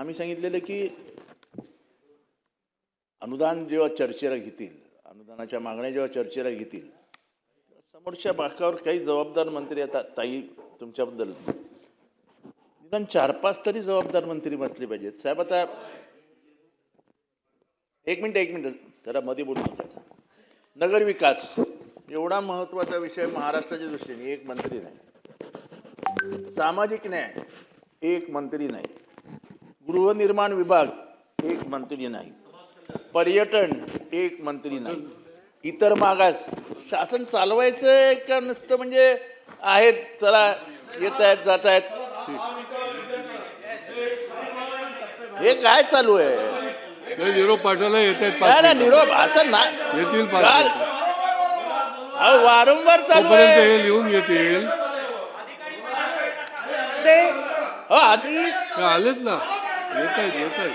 आम्ही सांगितलेलं की अनुदान जेव्हा चर्चेला घेतील, अनुदानाच्या मागण्या जेव्हा चर्चेला घेतील, समोरच्या बाकावर काही जबाबदार मंत्री आता ताई तुमच्याबद्दल निदान 4-5 तरी जबाबदार मंत्री बसले पाहिजेत साहेब. आता एक मिनिट जरा मध्ये बोलू नका. नगर विकास एवढा महत्वाचा विषय महाराष्ट्राच्या दृष्टीने एक मंत्री नाही, सामाजिक न्याय एक मंत्री नाही, गृहनिर्माण विभाग एक मंत्री नाही, पर्यटन एक मंत्री नाही, इतर मागास शासन चालवायचं का नुसतं म्हणजे आहेत चला येत आहेत जात आहेत, हे काय चालू आहे? निरोप पाठवला येत आहेत निरोप असं ना येतील वारंवार चालू आहे. हे लिहून येतील ते आधी आलेत ना, येत आहेत.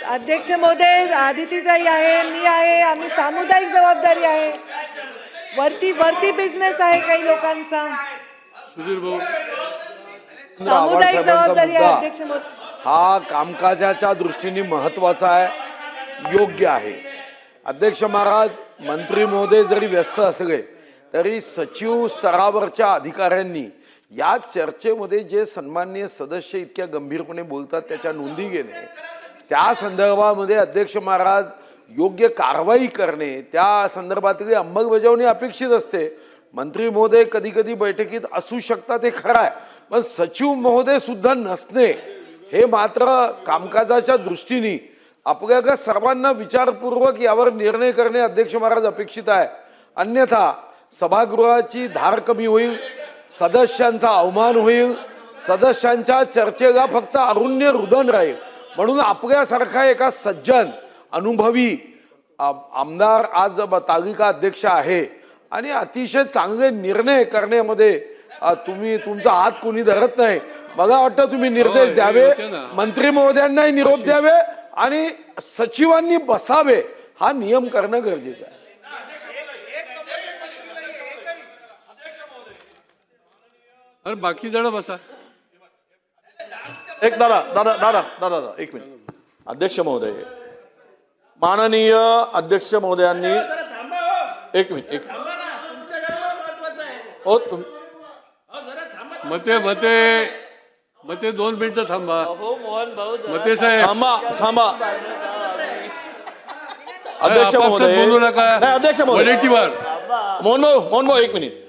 अध्यक्ष महोदय, आदितीताई आहे, मी आहे, आम्ही सामुदायिक जबाबदारी आहे, वरती बिझनेस आहे काही लोकांचा, सुधीर भाऊ सामुदायिक जबाबदारी आहे. अध्यक्ष महोदय, हा कामकाजाच्या दृष्टीने महत्वाचा आहे, योग्य आहे. अध्यक्ष महाराज, मंत्री महोदय जरी व्यस्त असले तरी सचिव स्तरावरच्या अधिकाऱ्यांनी या चर्चेमध्ये जे सन्माननीय सदस्य इतक्या गंभीरपणे बोलतात त्याच्या नोंदी घेणे, त्या संदर्भामध्ये अध्यक्ष महाराज योग्य कारवाई करणे, त्या संदर्भातली अंमलबजावणी अपेक्षित असते. मंत्री महोदय कधी कधी बैठकीत असू शकतात हे खरं आहे, पण सचिव महोदय सुद्धा नसणे हे मात्र कामकाजाच्या दृष्टीने आपल्याला सर्वांना विचारपूर्वक यावर निर्णय करणे अध्यक्ष महाराज अपेक्षित आहे. अन्यथा सभागृहाची धार कमी होईल, सदस्यांचा अवमान होईल, सदस्यांच्या चर्चेला फक्त अरुण्य रुदन राहील. म्हणून आपल्यासारखा एका सज्जन अनुभवी आमदार आज तालिका अध्यक्ष आहे आणि अतिशय चांगले निर्णय करण्यामध्ये तुमचा हात कोणी धरत नाही. मला वाटतं तुम्ही निर्देश द्यावे, मंत्री महोदयांनाही निरोप द्यावे आणि सचिवांनी बसावे, हा नियम करणं गरजेचं आहे. अरे बाकी जण बसा. एक दादा एक मिनिट. अध्यक्ष महोदय, माननीय अध्यक्ष महोदयांनी एक मिनिट मते 2 मिनिटं थांबा. मते साहेब थांबा. अध्यक्ष महोदय बोलू नका. अध्यक्ष महोदय मोहन भाऊ मोहन भाऊ एक मिनिट.